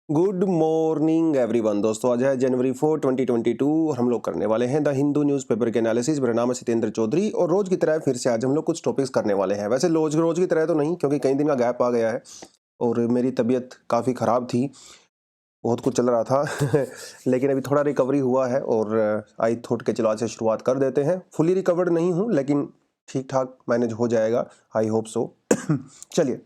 Good morning everyone दोस्तों, आज है जनवरी 4 2022 और हम लोग करने वाले हैं द हिंदू न्यूज़पेपर के एनालिसिस। मेरा नाम है सत्येंद्र चौधरी और रोज की तरह फिर से आज हम लोग कुछ टॉपिक्स करने वाले हैं। वैसे रोज रोज की तरह तो नहीं, क्योंकि कई दिन का गैप आ गया है और मेरी तबीयत काफ़ी ख़राब थी, बहुत कुछ चल रहा था लेकिन अभी थोड़ा रिकवरी हुआ है और आई थॉट के चलो आज से शुरुआत कर देते हैं। फुली रिकवर्ड नहीं हूँ लेकिन ठीक ठाक मैनेज हो जाएगा, आई होप सो। चलिए,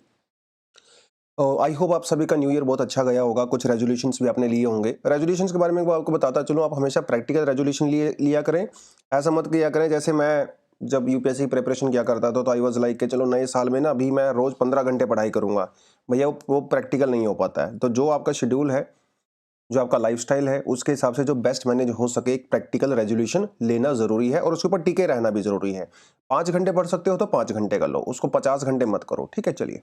आई होप आप सभी का न्यू ईयर बहुत अच्छा गया होगा। कुछ रेजोल्यूशंस भी आपने लिए होंगे। रेजोल्यूशंस के बारे में मैं आपको बताता चलूँ, आप हमेशा प्रैक्टिकल रेजोल्यूशन लिया करें। ऐसा मत किया करें जैसे मैं जब यूपीएससी प्रिपरेशन किया करता था तो आई वाज लाइक कि चलो नए साल में ना अभी मैं रोज 15 घंटे पढ़ाई करूंगा। भैया वो प्रैक्टिकल नहीं हो पाता है। तो जो आपका शेड्यूल है, जो आपका लाइफस्टाइल है, उसके हिसाब से जो बेस्ट मैनेज हो सके एक प्रैक्टिकल रेजोल्यूशन लेना जरूरी है और उसके ऊपर टिके रहना भी जरूरी है। 5 घंटे पढ़ सकते हो तो 5 घंटे कर लो, उसको 50 घंटे मत करो। ठीक है, चलिए।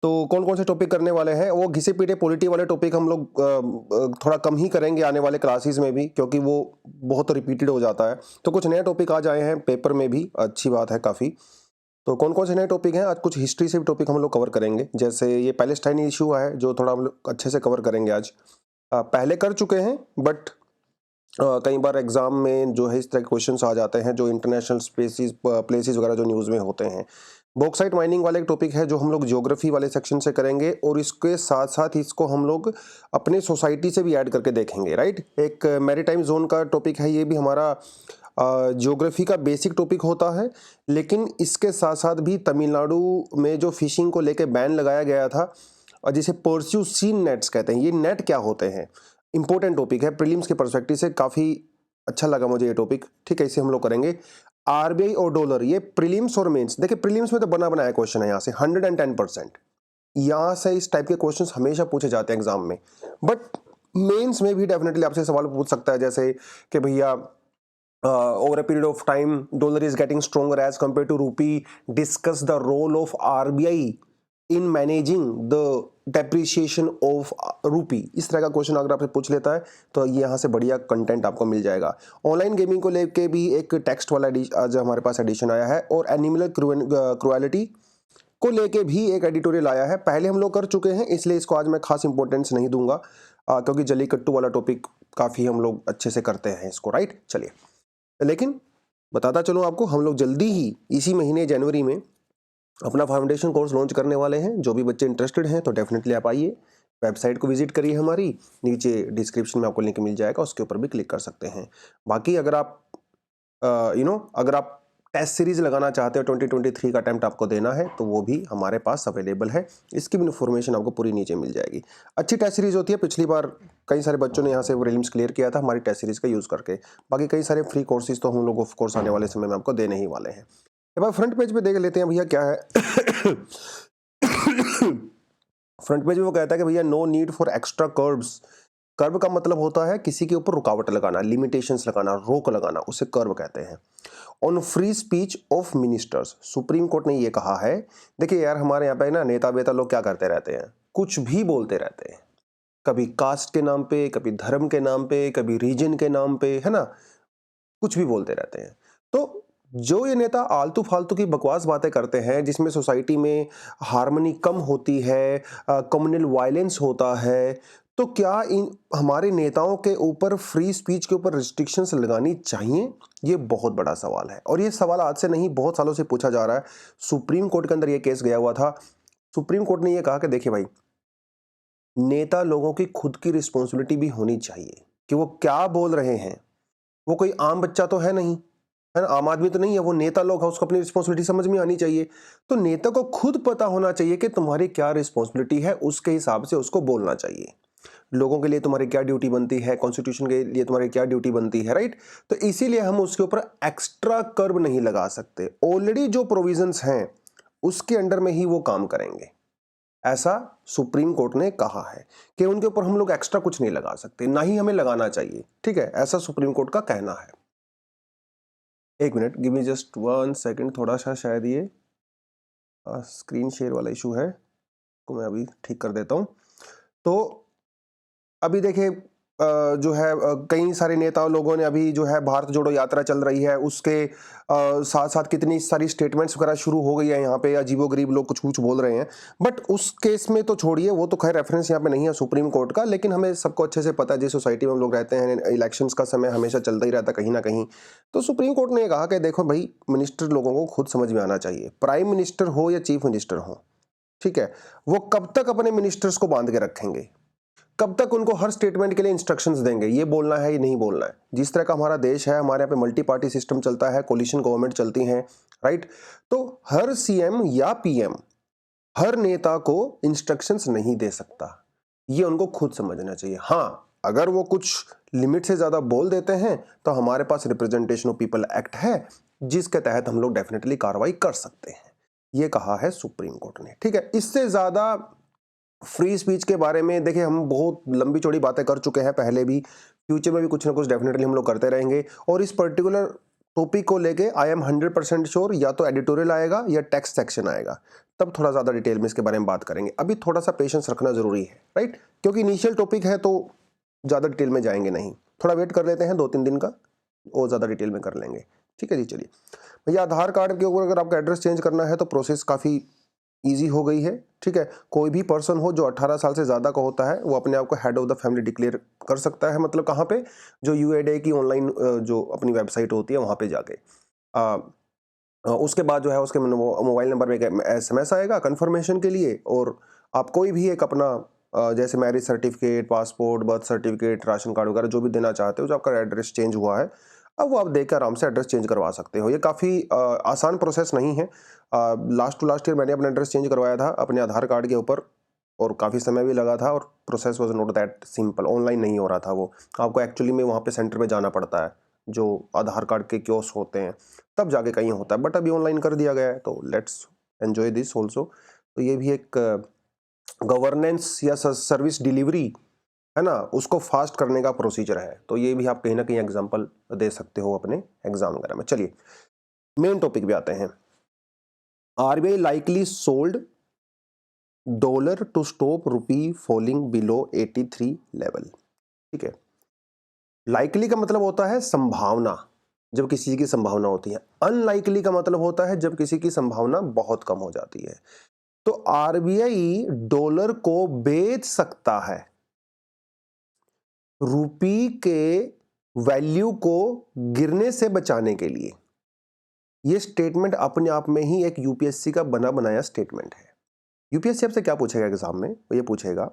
तो कौन कौन से टॉपिक करने वाले हैं, वो घिसे पीटे पॉलिटी वाले टॉपिक हम लोग थोड़ा कम ही करेंगे आने वाले क्लासेस में भी, क्योंकि वो बहुत रिपीटेड हो जाता है। तो कुछ नए टॉपिक आज आए हैं पेपर में भी, अच्छी बात है काफ़ी। तो कौन कौन से नए टॉपिक हैं, आज कुछ हिस्ट्री से भी टॉपिक हम लोग कवर करेंगे। जैसे ये पैलेस्टाइन इशू है जो थोड़ा हम लोग अच्छे से कवर करेंगे आज। पहले कर चुके हैं बट कई बार एग्जाम में जो है इस तरह के क्वेश्चंस आ जाते हैं जो इंटरनेशनल स्पेसिस प्लेसेस वगैरह जो न्यूज़ में होते हैं। बॉक्साइट माइनिंग वाले एक टॉपिक है जो हम लोग ज्योग्राफी वाले सेक्शन से करेंगे और इसके साथ साथ इसको हम लोग अपने सोसाइटी से भी ऐड करके देखेंगे। राइट, एक मैरीटाइम जोन का टॉपिक है, ये भी हमारा ज्योग्राफी का बेसिक टॉपिक होता है। लेकिन इसके साथ साथ भी तमिलनाडु में जो फिशिंग को लेके बैन लगाया गया था और जिसे पर्स्यू सीन नेट्स कहते हैं, ये नेट क्या होते हैं, इंपॉर्टेंट टॉपिक है प्रीलिम्स के पर्सपेक्टिव से। काफ़ी अच्छा लगा मुझे ये टॉपिक। ठीक है, इसे हम लोग करेंगे। आरबीआई और डॉलर, ये प्रीलिम्स और मेंस, देखिए प्रीलिम्स में तो बना बनाया क्वेश्चन है यहाँ से 110%। यहाँ से इस टाइप के क्वेश्चंस हमेशा पूछे जाते हैं एग्जाम में। बट मेंस में भी डेफिनेटली आपसे सवाल पूछ सकता है, जैसे कि भैया over a period of time dollar is getting stronger as compared to rupee, discuss the role of RBI in managing the depreciation of rupee। इस तरह का क्वेश्चन अगर आपसे पूछ लेता है तो ये यहाँ से बढ़िया कंटेंट आपको मिल जाएगा। ऑनलाइन गेमिंग को लेके भी एक टेक्स्ट वाला आज हमारे पास एडिशन आया है और एनिमल क्रुएलिटी को लेके भी एक एडिटोरियल आया है। पहले हम लोग कर चुके हैं इसलिए इसको आज मैं खास इंपॉर्टेंस नहीं दूंगा, क्योंकि जलीकट्टू वाला टॉपिक काफ़ी हम लोग अच्छे से करते हैं इसको। राइट, चलिए। लेकिन बताता चलूँ आपको, हम लोग जल्दी ही इसी महीने जनवरी में अपना फाउंडेशन कोर्स लॉन्च करने वाले हैं। जो भी बच्चे इंटरेस्टेड हैं तो डेफिनेटली आप आइए, वेबसाइट को विजिट करिए हमारी, नीचे डिस्क्रिप्शन में आपको लिंक मिल जाएगा, उसके ऊपर भी क्लिक कर सकते हैं। बाकी अगर आप अगर आप टेस्ट सीरीज लगाना चाहते हो, 2023 का अटेम्प्ट आपको देना है तो वो भी हमारे पास अवेलेबल है। इसकी भी इन्फॉर्मेशन आपको पूरी नीचे मिल जाएगी। अच्छी टेस्ट सीरीज होती है, पिछली बार कई सारे बच्चों ने यहाँ से प्रीलिम्स क्लियर किया था हमारी टेस्ट सीरीज का यूज़ करके। बाकी कई सारे फ्री कोर्सेज तो हम लोग ऑफ कोर्स आने वाले समय में आपको देने ही वाले हैं। एक बार फ्रंट पेज पे देख लेते हैं भैया क्या है। फ्रंट पेज में वो कहता है कि भैया no need for extra curves. Curve का मतलब होता है किसी के ऊपर रुकावट लगाना, लिमिटेशंस लगाना, रोक लगाना, उसे कर्व कहते हैं। On free speech of ministers, supreme court ने ये कहा है। देखिए यार, हमारे यहाँ पे ना नेता बेता लोग क्या करते रहते हैं, कुछ भी बोलते रहते हैं। कभी कास्ट के नाम पे, कभी धर्म के नाम पे, कभी रीजन के नाम पे, है ना, कुछ भी बोलते रहते हैं। तो जो ये नेता आलतू फालतू की बकवास बातें करते हैं जिसमें सोसाइटी में हार्मनी कम होती है, कम्युनल वायलेंस होता है, तो क्या इन हमारे नेताओं के ऊपर फ्री स्पीच के ऊपर रिस्ट्रिक्शंस लगानी चाहिए? ये बहुत बड़ा सवाल है और ये सवाल आज से नहीं बहुत सालों से पूछा जा रहा है। सुप्रीम कोर्ट के अंदर ये केस गया हुआ था। सुप्रीम कोर्ट ने ये कहा कि देखिए भाई, नेता लोगों की खुद की रिस्पॉन्सिबिलिटी भी होनी चाहिए कि वो क्या बोल रहे हैं। वो कोई आम बच्चा तो है नहीं, है ना, आम आदमी तो नहीं है, वो नेता लोग है, उसको अपनी रिस्पॉन्सिबिलिटी समझ में आनी चाहिए। तो नेता को खुद पता होना चाहिए कि तुम्हारी क्या रिस्पॉन्सिबिलिटी है, उसके हिसाब से उसको बोलना चाहिए। लोगों के लिए तुम्हारी क्या ड्यूटी बनती है, कॉन्स्टिट्यूशन के लिए तुम्हारी क्या ड्यूटी बनती है। राइट, तो इसीलिए हम उसके ऊपर एक्स्ट्रा कर्व नहीं लगा सकते। ऑलरेडी जो प्रोविजंस हैं उसके अंडर में ही वो काम करेंगे, ऐसा सुप्रीम कोर्ट ने कहा है कि उनके ऊपर हम लोग एक्स्ट्रा कुछ नहीं लगा सकते, ना ही हमें लगाना चाहिए। ठीक है, ऐसा सुप्रीम कोर्ट का कहना है। एक minute, give me just 1 second, थोड़ा सा शायद ये स्क्रीन शेयर वाला इशू है, को मैं अभी ठीक कर देता हूं। तो अभी देखिए, जो है कई सारे नेताओं लोगों ने अभी जो है भारत जोड़ो यात्रा चल रही है उसके साथ साथ कितनी सारी स्टेटमेंट्स वगैरह शुरू हो गई है यहाँ पे, अजीबोगरीब लोग कुछ कुछ बोल रहे हैं। बट उस केस में तो छोड़िए, वो तो खैर रेफरेंस यहाँ पे नहीं है सुप्रीम कोर्ट का, लेकिन हमें सबको अच्छे से पता है जिस सोसाइटी में हम लोग रहते हैं, इलेक्शंस का समय हमेशा चलता ही रहता कहीं ना कहीं। तो सुप्रीम कोर्ट ने ये कहा कि देखो भाई, मिनिस्टर लोगों को खुद समझ में आना चाहिए, प्राइम मिनिस्टर हो या चीफ मिनिस्टर हो, ठीक है, वो कब तक अपने मिनिस्टर्स को बांध के रखेंगे, कब तक उनको हर स्टेटमेंट के लिए इंस्ट्रक्शंस देंगे, ये बोलना है ये नहीं बोलना है। जिस तरह का हमारा देश है, हमारे यहाँ पे मल्टी पार्टी सिस्टम चलता है, कोलिशन गवर्नमेंट चलती हैं, राइट। तो हर सीएम या पीएम हर नेता को इंस्ट्रक्शंस नहीं दे सकता, ये उनको खुद समझना चाहिए। हाँ, अगर वो कुछ लिमिट से ज्यादा बोल देते हैं तो हमारे पास रिप्रेजेंटेशन ऑफ पीपल एक्ट है, जिसके तहत हम लोग डेफिनेटली कार्रवाई कर सकते हैं, ये कहा है सुप्रीम कोर्ट ने। ठीक है, इससे ज्यादा फ्री स्पीच के बारे में देखिए हम बहुत लंबी चौड़ी बातें कर चुके हैं पहले भी, फ्यूचर में भी कुछ ना कुछ डेफिनेटली हम लोग करते रहेंगे। और इस पर्टिकुलर टॉपिक को लेके आई एम 100% श्योर या तो एडिटोरियल आएगा या टेक्स्ट सेक्शन आएगा, तब थोड़ा ज़्यादा डिटेल में इसके बारे में बात करेंगे। अभी थोड़ा सा पेशेंस रखना जरूरी है, राइट, क्योंकि इनिशियल टॉपिक है तो ज़्यादा डिटेल में जाएंगे नहीं, थोड़ा वेट कर लेते हैं 2-3 दिन का, और ज़्यादा डिटेल में कर लेंगे। ठीक है जी, चलिए भैया, आधार कार्ड के ऊपर अगर आपका एड्रेस चेंज करना है तो प्रोसेस काफ़ी ईजी हो गई है। ठीक है, कोई भी पर्सन हो जो 18 साल से ज़्यादा का होता है वो अपने आप को head of the family declare कर सकता है। मतलब कहाँ पे, जो यूएडीए की ऑनलाइन जो अपनी वेबसाइट होती है वहाँ पे जाके उसके बाद जो है उसके मोबाइल नंबर पे एक एसएमएस आएगा कंफर्मेशन के लिए, और आप कोई भी एक अपना जैसे marriage certificate, passport, birth certificate, ration card वगैरह जो भी देना चाहते हो, जो आपका एड्रेस चेंज हुआ है, अब वो आप देकर आराम से एड्रेस चेंज करवा सकते हो। ये काफ़ी आसान प्रोसेस नहीं है। लास्ट टू लास्ट ईयर मैंने अपना एड्रेस चेंज करवाया था अपने आधार कार्ड के ऊपर, और काफ़ी समय भी लगा था, और process was not that simple, online नहीं हो रहा था वो। आपको एक्चुअली में वहाँ पे सेंटर पे जाना पड़ता है, जो आधार कार्ड के कियोस्क होते हैं, तब जाके कहीं होता है। बट अभी ऑनलाइन कर दिया गया है, तो लेट्स एन्जॉय दिस ऑल्सो। तो ये भी एक गवर्नेंस या सर्विस डिलीवरी है ना, उसको फास्ट करने का प्रोसीजर है। तो ये भी आप कहीं ना कहीं एग्जांपल दे सकते हो अपने एग्जाम वगैरह में। चलिए मेन टॉपिक पे आते हैं। RBI likely sold dollar to stop rupee falling below 83 level. ठीक है, लाइकली का मतलब होता है संभावना, जब किसी चीज की संभावना होती है। अनलाइकली का मतलब होता है जब किसी की संभावना बहुत कम हो जाती है। तो आरबीआई डॉलर को बेच सकता है रुपी के वैल्यू को गिरने से बचाने के लिए। यह स्टेटमेंट अपने आप में ही एक यूपीएससी का बना बनाया स्टेटमेंट है। यूपीएससी आपसे क्या पूछेगा एग्जाम में, वो ये पूछेगा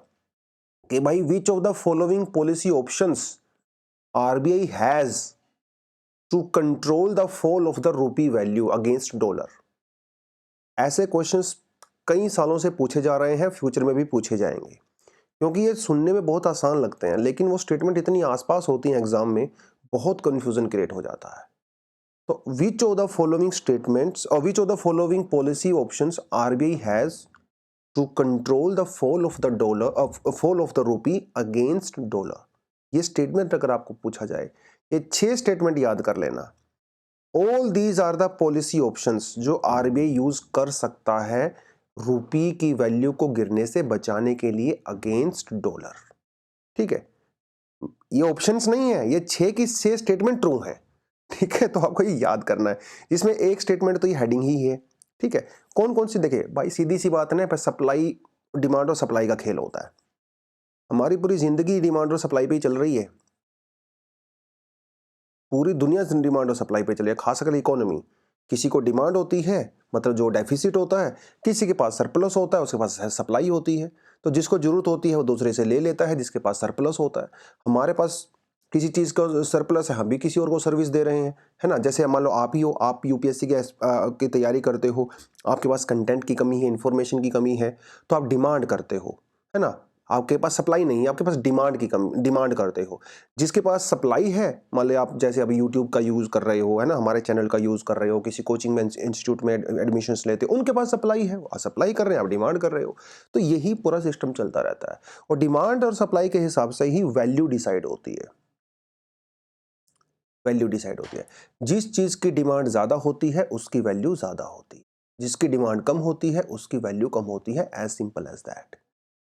कि भाई which of the following policy options RBI has to control the fall of the rupee value against dollar. ऐसे क्वेश्चंस कई सालों से पूछे जा रहे हैं, फ्यूचर में भी पूछे जाएंगे, क्योंकि ये सुनने में बहुत आसान लगते हैं, लेकिन वो स्टेटमेंट इतनी आसपास होती हैं एग्जाम में, बहुत कंफ्यूजन क्रिएट हो जाता है। तो which of the following statements और which of the following policy options RBI has to control the fall of the dollar, fall of the rupee against dollar. ये स्टेटमेंट अगर आपको पूछा जाए, ये 6 स्टेटमेंट याद कर लेना। All these are the policy options जो आरबीआई यूज कर सकता है रुपी की वैल्यू को गिरने से बचाने के लिए अगेंस्ट डॉलर। ठीक है, ये ऑप्शंस नहीं है, ये 6 की 6 स्टेटमेंट ट्रू है। ठीक है, तो आपको ये याद करना है। इसमें एक स्टेटमेंट तो ये हेडिंग ही है। ठीक है, कौन कौन सी, देखिए भाई सीधी सी बात है ना, पर सप्लाई, डिमांड और सप्लाई का खेल होता है। हमारी पूरी जिंदगी डिमांड और सप्लाई पे ही चल रही है, पूरी दुनिया डिमांड और सप्लाई पे चली है, खासकर इकोनॉमी। किसी को डिमांड होती है, मतलब जो डेफिसिट होता है, किसी के पास सरप्लस होता है, उसके पास सप्लाई होती है। तो जिसको जरूरत होती है वो दूसरे से ले लेता है, जिसके पास सरप्लस होता है। हमारे पास किसी चीज़ का सरप्लस है, हम भी किसी और को सर्विस दे रहे हैं, है ना। जैसे मान लो आप ही हो, आप यूपीएससी की तैयारी करते हो, आपके पास कंटेंट की कमी है, इंफॉर्मेशन की कमी है, तो आप डिमांड करते हो, है ना। आपके पास सप्लाई नहीं है, आपके पास डिमांड की कमी, डिमांड करते हो। जिसके पास सप्लाई है, मान लो आप जैसे अभी यूट्यूब का यूज़ कर रहे हो, है ना, हमारे चैनल का यूज़ कर रहे हो, किसी कोचिंग में इंस्टीट्यूट में एडमिशन्स लेते हो, उनके पास सप्लाई है, वो सप्लाई कर रहे हैं, आप डिमांड कर रहे हो। तो यही पूरा सिस्टम चलता रहता है, और डिमांड और सप्लाई के हिसाब से ही वैल्यू डिसाइड होती है। वैल्यू डिसाइड होती है, जिस चीज़ की डिमांड ज़्यादा होती है उसकी वैल्यू ज़्यादा होती है, जिसकी डिमांड कम होती है उसकी वैल्यू कम होती है, एज सिंपल एज दैट।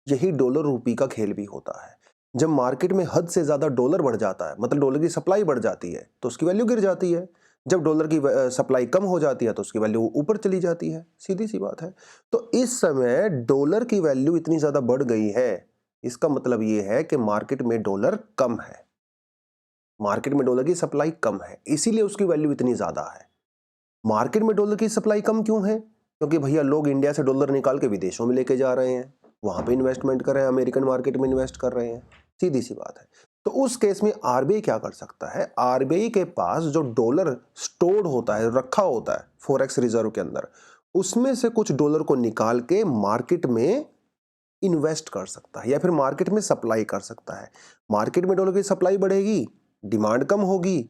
यही डॉलर रुपी का खेल भी होता है। जब मार्केट में हद से ज़्यादा डॉलर बढ़ जाता है, मतलब डॉलर की सप्लाई बढ़ जाती है, तो उसकी वैल्यू गिर जाती है। जब डॉलर की सप्लाई कम हो जाती है तो उसकी वैल्यू ऊपर चली जाती है, सीधी सी बात है। तो इस समय डॉलर की वैल्यू इतनी ज़्यादा बढ़ गई है, इसका मतलब ये है कि मार्केट में डॉलर कम है, मार्केट में डॉलर की सप्लाई कम है, इसीलिए उसकी वैल्यू इतनी ज़्यादा है। मार्केट में डॉलर की सप्लाई कम क्यों है? क्योंकि भैया लोग इंडिया से डॉलर निकाल के विदेशों में लेके जा रहे हैं, वहां पे इन्वेस्टमेंट कर रहे हैं, अमेरिकन मार्केट में इन्वेस्ट कर रहे हैं, सीधी सी बात है। तो उस केस में आरबीआई क्या कर सकता है? आरबीआई के पास जो डॉलर स्टोर्ड होता है, रखा होता है फॉरेक्स रिजर्व के अंदर, उसमें से कुछ डॉलर को निकाल के मार्केट में इन्वेस्ट कर सकता है या फिर मार्केट में सप्लाई कर सकता है। मार्केट में डॉलर की सप्लाई बढ़ेगी, डिमांड कम होगी,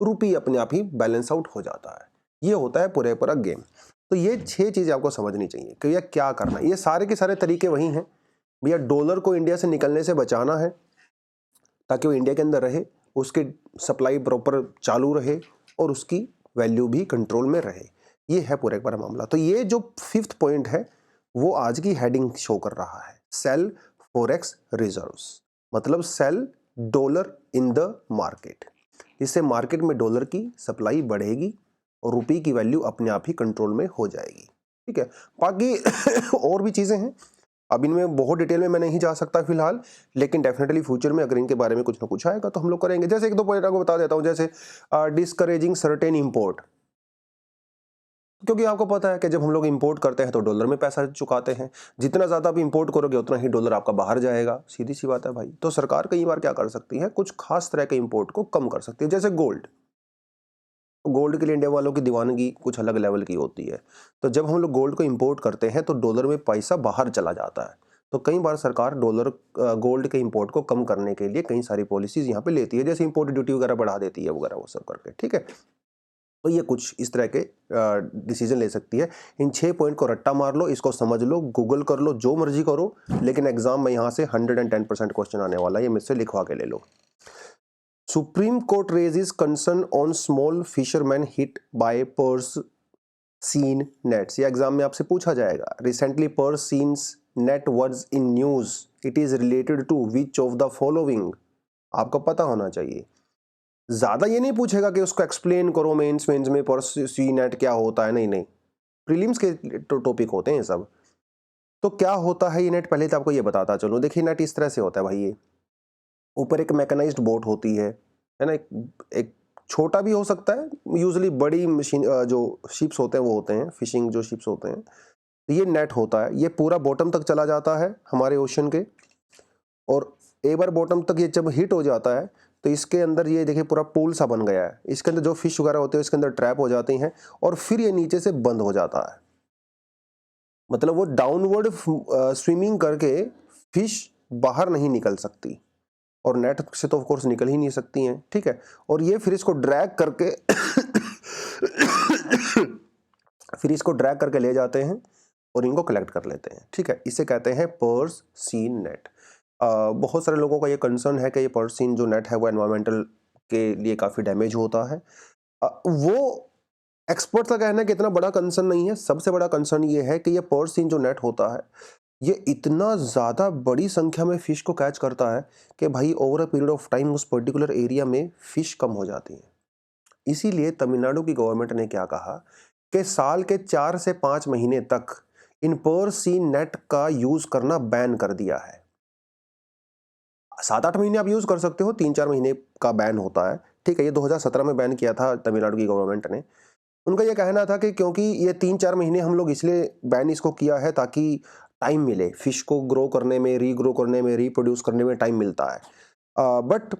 रुपये अपने आप ही बैलेंस आउट हो जाता है। ये होता है पूरे पूरा गेम। तो ये 6 चीजें आपको समझनी चाहिए कि भैया क्या करना है। ये सारे के सारे तरीके वही हैं भैया, डॉलर को इंडिया से निकलने से बचाना है ताकि वो इंडिया के अंदर रहे, उसकी सप्लाई प्रॉपर चालू रहे और उसकी वैल्यू भी कंट्रोल में रहे। ये है पूरा एक बार मामला। तो ये जो 5th पॉइंट है वो आज की हेडिंग शो कर रहा है, सेल फॉरेक्स रिजर्व्स, मतलब sell dollar in the market. इससे मार्केट में डॉलर की सप्लाई बढ़ेगी और रुपये की वैल्यू अपने आप ही कंट्रोल में हो जाएगी। ठीक है, बाकी और भी चीजें हैं, अब इनमें बहुत डिटेल में मैं नहीं जा सकता फिलहाल, लेकिन डेफिनेटली फ्यूचर में अगर इनके बारे में कुछ ना कुछ आएगा तो हम लोग करेंगे। जैसे एक दो पॉइंट आपको बता देता हूं, जैसे डिस्करेजिंग सर्टेन इंपोर्ट, क्योंकि आपको पता है कि जब हम लोग इंपोर्ट करते हैं तो डॉलर में पैसा चुकाते हैं, जितना ज़्यादा आप इंपोर्ट करोगे उतना ही डॉलर आपका बाहर जाएगा, सीधी सी बात है भाई। तो सरकार कई बार क्या कर सकती है, कुछ खास तरह के इंपोर्ट को कम कर सकती है, जैसे गोल्ड। गोल्ड के लिए इंडिया वालों की दीवानगी कुछ अलग लेवल की होती है। तो जब हम लोग गोल्ड को इंपोर्ट करते हैं तो डॉलर में पैसा बाहर चला जाता है। तो कई बार सरकार गोल्ड के इंपोर्ट को कम करने के लिए कई सारी पॉलिसीज यहाँ पे लेती है, जैसे इंपोर्ट ड्यूटी वगैरह बढ़ा देती है वगैरह वो सब करके। ठीक है, तो ये कुछ इस तरह के डिसीजन ले सकती है। इन 6 पॉइंट को रट्टा मार लो, इसको समझ लो, गूगल कर लो, जो मर्जी करो, लेकिन एग्जाम में यहाँ से 110% क्वेश्चन आने वाला है, ये मुझसे लिखवा के ले लो। Supreme court raises concern on small fisherman hit by purse seine nets. ये एग्जाम में आपसे पूछा जाएगा। Recently purse seines net was in news, it is related to which of the following. आपको पता होना चाहिए। ज्यादा ये नहीं पूछेगा कि उसको एक्सप्लेन करो मेंस में पर्स सी नेट क्या होता है, नहीं नहीं, प्रीलिम्स के टॉपिक होते हैं सब। तो क्या होता है ये नेट, पहले तो आपको ये बताता चलो। देखिए नेट इस तरह से होता है भाई, ये ऊपर एक मैकेनाइज्ड बोट होती है ना, एक छोटा भी हो सकता है, यूजुअली बड़ी मशीन जो शिप्स होते हैं वो होते हैं, फिशिंग जो शिप्स होते हैं। तो ये नेट होता है, ये पूरा बॉटम तक चला जाता है हमारे ओशन के, और एक बार बॉटम तक ये जब हिट हो जाता है तो इसके अंदर ये देखिए पूरा पूल सा बन गया है, इसके अंदर जो फिश वगैरह होते हैं इसके अंदर ट्रैप हो जाती हैं और फिर ये नीचे से बंद हो जाता है। मतलब वो डाउनवर्ड स्विमिंग करके फिश बाहर नहीं निकल सकती, और नेट से तो ऑफ कोर्स निकल ही नहीं सकती हैं। ठीक है, और ये फिर इसको ड्रैग करके फिर इसको ड्रैग करके ले जाते हैं और इनको कलेक्ट कर लेते हैं। ठीक है, इसे कहते हैं पर्स सीन नेट। बहुत सारे लोगों का ये कंसर्न है कि ये पर्स सीन जो नेट है वो एनवायरमेंटल के लिए काफ़ी डैमेज होता है। वो एक्सपर्ट्स का कहना है कि इतना बड़ा कंसर्न नहीं है। सबसे बड़ा कंसर्न ये है कि ये पर्स सीन जो नेट होता है ये इतना ज़्यादा बड़ी संख्या में फ़िश को कैच करता है कि भाई over a period of time उस पर्टिकुलर एरिया में फ़िश कम हो जाती हैं। इसीलिए तमिलनाडु की गवर्नमेंट ने क्या कहा कि साल के 4 से 5 महीने तक इन पर्स सीन नेट का यूज़ करना बैन कर दिया है। 7-8 महीने आप यूज़ कर सकते हो, 3-4 महीने का बैन होता है। ठीक है, ये 2017 में बैन किया था तमिलनाडु की गवर्नमेंट ने। उनका ये कहना था कि क्योंकि ये 3-4 महीने हम लोग इसलिए बैन इसको किया है ताकि टाइम मिले, फिश को ग्रो करने में, रीग्रो करने में, रिप्रोड्यूस करने में टाइम मिलता है। बट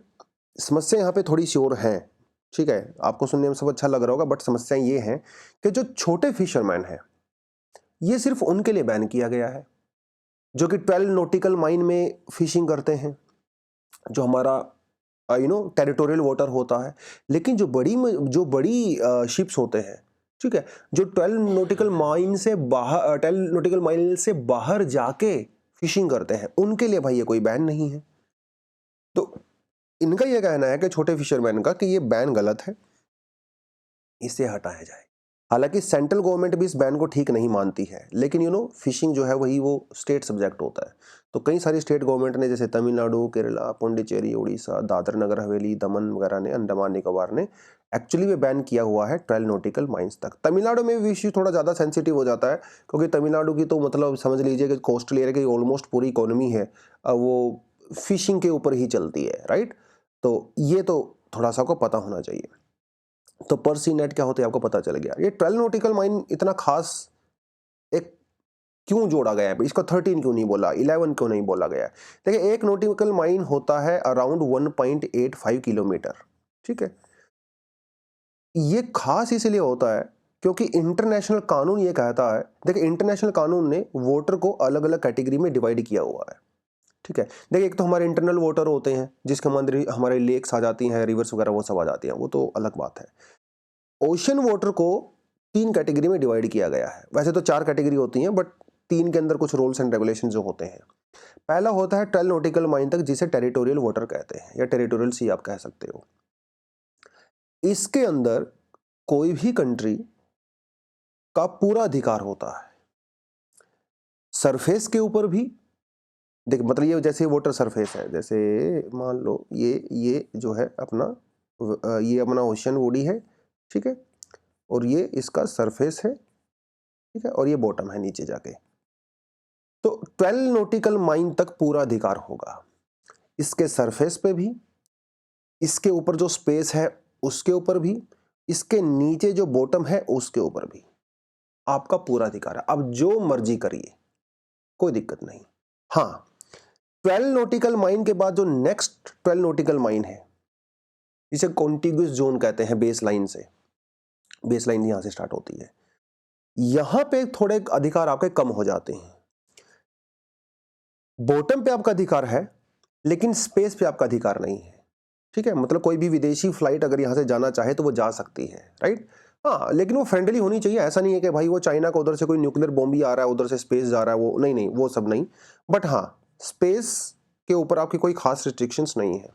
समस्या यहाँ पे थोड़ी सी और है। ठीक है, आपको सुनने में सब अच्छा लग रहा होगा, बट समस्याएं ये हैं कि जो छोटे फिशरमैन हैं ये सिर्फ उनके लिए बैन किया गया है जो कि 12 नॉटिकल माइल में फिशिंग करते हैं, जो हमारा टेरिटोरियल वाटर होता है। लेकिन जो बड़ी शिप्स होते हैं, ठीक है, जो 12 नॉटिकल माइल से बाहर जाके फिशिंग करते हैं, उनके लिए भाई ये कोई बैन नहीं है। तो इनका ये कहना है कि छोटे फिशरमैन का कि ये बैन गलत है, इसे हटाया जाए। हालांकि सेंट्रल गवर्नमेंट भी इस बैन को ठीक नहीं मानती है, लेकिन फिशिंग जो है वही वो स्टेट सब्जेक्ट होता है। तो कई सारी स्टेट गवर्नमेंट ने, जैसे तमिलनाडु, केरला, पुडुचेरी, उड़ीसा, दादर नगर हवेली, दमन वगैरह ने, अंडमान निकोबार ने एक्चुअली में बैन किया हुआ है 12 नॉटिकल माइल्स तक। तमिलनाडु में भी इश्यू थोड़ा ज़्यादा सेंसिटिव हो जाता है, क्योंकि तमिलनाडु की तो मतलब समझ लीजिए कि कोस्टल एरिया की ऑलमोस्ट पूरी इकोनॉमी है वो फिशिंग के ऊपर ही चलती है, राइट। तो ये तो थोड़ा सा आपको पता होना चाहिए। तो पर सी नेट क्या होती है आपको पता चल गया। ये 12 नॉटिकल माइल इतना खास एक क्यों जोड़ा गया है, इसको 13 क्यों नहीं बोला, 11 क्यों नहीं बोला गया है। देखिए, एक नॉटिकल माइल होता है अराउंड 1.85 किलोमीटर, ठीक है। ये खास इसलिए होता है क्योंकि इंटरनेशनल कानून ये कहता है, देखिए इंटरनेशनल कानून ने वोटर को अलग अलग कैटेगरी में डिवाइड किया हुआ है, ठीक है। देखिए, एक तो हमारे इंटरनल वाटर होते हैं जिसके अंदर हमारे लेक्स आ जाती हैं, रिवर्स वगैरह वो सब आ जाती हैं, वो तो अलग बात है। ओशन वाटर को 3 कैटेगरी में डिवाइड किया गया है। वैसे तो 4 कैटेगरी होती हैं, बट 3 के अंदर कुछ रूल्स एंड रेगुलेशन जो होते हैं। पहला होता है 12 नॉटिकल माइल तक, जिसे टेरिटोरियल वाटर कहते हैं या टेरिटोरियल सी आप कह सकते हो। इसके अंदर कोई भी कंट्री का पूरा अधिकार होता है, सरफेस के ऊपर भी। देखिए, मतलब ये जैसे वाटर सरफेस है, जैसे मान लो ये जो है अपना ये अपना ओशन बॉडी है, ठीक है, और ये इसका सरफेस है, ठीक है, और ये बॉटम है नीचे जाके। तो 12 नॉटिकल माइल तक पूरा अधिकार होगा, इसके सरफेस पे भी, इसके ऊपर जो स्पेस है उसके ऊपर भी, इसके नीचे जो बॉटम है उसके ऊपर भी आपका पूरा अधिकार है। अब जो मर्जी करिए, कोई दिक्कत नहीं। हाँ, 12 नॉटिकल माइल के बाद जो नेक्स्ट 12 नॉटिकल माइल है, इसे कॉन्टिग्यूस जोन कहते हैं। बेस लाइन से, बेस लाइन यहां से स्टार्ट होती है, यहां पे थोड़े अधिकार आपके कम हो जाते हैं। बॉटम पे आपका अधिकार है, लेकिन स्पेस पे आपका अधिकार नहीं है, ठीक है। मतलब कोई भी विदेशी फ्लाइट अगर यहां से जाना चाहे तो वो जा सकती है, राइट। हाँ, लेकिन वो फ्रेंडली होनी चाहिए। ऐसा नहीं है कि भाई वो चाइना का उधर से कोई न्यूक्लियर बॉम्ब ही आ रहा है, उधर से स्पेस जा रहा है, वो नहीं, वो सब नहीं। बट हाँ, स्पेस के ऊपर आपकी कोई खास रिस्ट्रिक्शंस नहीं है।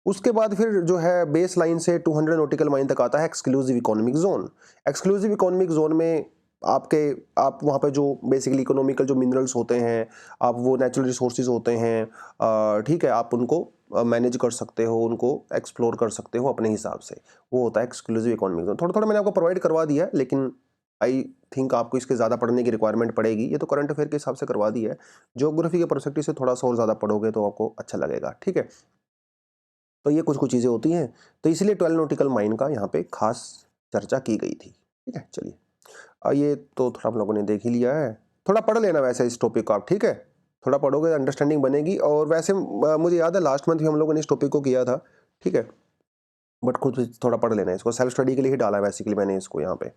उसके बाद फिर जो है बेस लाइन से 200 नॉटिकल माइल तक आता है exclusive economic zone. Exclusive economic zone में आप वहाँ पे जो बेसिकली इकोनॉमिकल जो मिनरल्स होते हैं, आप वो नेचुरल रिसोर्सेज होते हैं, ठीक है, आप उनको मैनेज कर सकते हो, उनको एक्सप्लोर कर सकते हो अपने हिसाब से। वो होता है एक्सक्लूसिव इकोनॉमिक जोन। थोड़ा थोड़ा मैंने आपको प्रोवाइड करवा दिया है, लेकिन आई थिंक आपको इसके ज़्यादा पढ़ने की रिक्वायरमेंट पड़ेगी। ये तो करंट अफेयर के हिसाब से करवा दिया है, ज्योग्राफी के पर्सपेक्टिव से थोड़ा सा और ज़्यादा पढ़ोगे तो आपको अच्छा लगेगा, ठीक है। तो ये कुछ कुछ चीज़ें होती हैं, तो इसलिए 12 नॉटिकल माइल का यहाँ पे खास चर्चा की गई थी, ठीक है। चलिए, ये तो थोड़ा हम लोगों ने देख ही लिया है। थोड़ा पढ़ लेना वैसे इस टॉपिक को आप, ठीक है। थोड़ा पढ़ोगे अंडरस्टैंडिंग बनेगी। और वैसे मुझे याद है लास्ट मंथ भी हम लोगों ने इस टॉपिक को किया था, ठीक है। बट खुद थोड़ा पढ़ लेना, इसको सेल्फ स्टडी के लिए ही डाला है बेसिकली मैंने इसको यहाँ पे।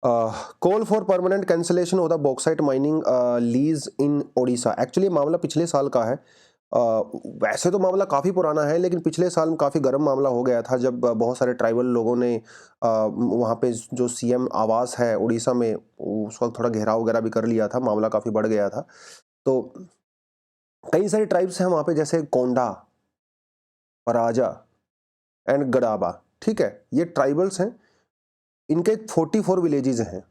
Call for permanent cancellation of the bauxite mining lease in Odisha. Actually मामला पिछले साल का है। वैसे तो मामला काफ़ी पुराना है, लेकिन पिछले साल काफ़ी गर्म मामला हो गया था, जब बहुत सारे ट्राइबल लोगों ने वहाँ पे जो सीएम आवास है उड़ीसा में, उस वक्त थोड़ा घेराव वगैरह भी कर लिया था, मामला काफ़ी बढ़ गया था। तो कई सारे ट्राइब्स हैं वहाँ पे, जैसे कोंडा, पराजा एंड गडाबा, ठीक है। ये ट्राइबल्स हैं, इनके 44 विलेजेस हैं,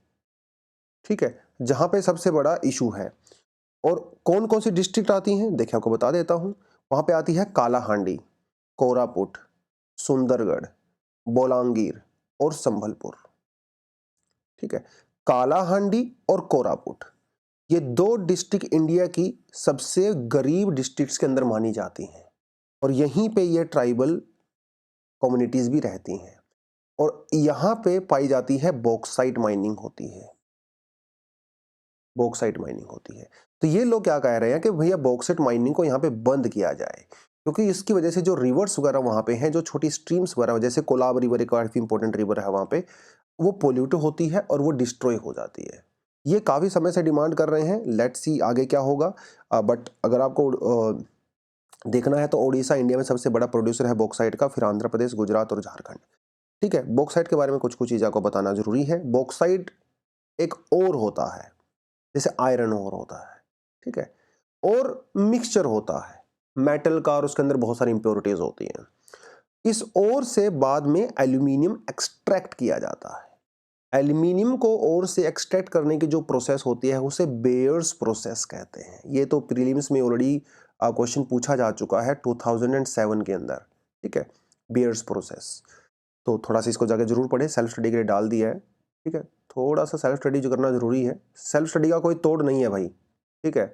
ठीक है, जहाँ पे सबसे बड़ा इशू है। और कौन कौन सी डिस्ट्रिक्ट आती हैं, देखिए आपको बता देता हूँ। वहाँ पे आती है कालाहांडी, कोरापुट, सुंदरगढ़, बोलांगीर और संभलपुर, ठीक है। कालाहांडी और कोरापुट, ये 2 डिस्ट्रिक्ट इंडिया की सबसे गरीब डिस्ट्रिक्ट्स के अंदर मानी जाती हैं, और यहीं पे ये ट्राइबल कम्युनिटीज भी रहती हैं, और यहाँ पे पाई जाती है बॉक्साइट माइनिंग होती है, बॉक्साइट माइनिंग होती है। तो ये लोग क्या कह रहे हैं कि भैया बॉक्साइट माइनिंग को यहाँ पे बंद किया जाए, क्योंकि इसकी वजह से जो रिवर्स वगैरह वहाँ पे हैं, जो छोटी स्ट्रीम्स वगैरह, जैसे कोलाब रिवर एक काफी इंपॉर्टेंट रिवर है वहाँ पे, वो पोल्यूट होती है और वो डिस्ट्रॉय हो जाती है। ये काफ़ी समय से डिमांड कर रहे हैं, लेट्स सी आगे क्या होगा। बट अगर आपको देखना है तो ओडिशा इंडिया में सबसे बड़ा प्रोड्यूसर है बॉक्साइट का, फिर आंध्र प्रदेश, गुजरात और झारखंड, ठीक है। बॉक्साइट के बारे में कुछ कुछ चीज़ें आपको बताना जरूरी है। बॉक्साइट एक ओर होता है, जैसे आयरन ओर होता है, ठीक है, और मिक्सचर होता है मेटल का, और उसके अंदर बहुत सारी इंप्योरिटीज होती हैं। इस ओर से बाद में एल्यूमिनियम एक्सट्रैक्ट किया जाता है, एल्यूमिनियम को ओर से एक्सट्रैक्ट करने की जो प्रोसेस होती है उसे बेयर्स प्रोसेस कहते हैं। ये तो प्रीलिम्स में ऑलरेडी क्वेश्चन पूछा जा चुका है 2007 के अंदर, ठीक है, बेयर्स प्रोसेस। तो थोड़ा सा इसको जाकर जरूर पढ़े, सेल्फ स्टडी के लिए डाल दिया है, ठीक है। थोड़ा सा सेल्फ स्टडी जो करना जरूरी है, सेल्फ स्टडी का कोई तोड़ नहीं है भाई, ठीक है,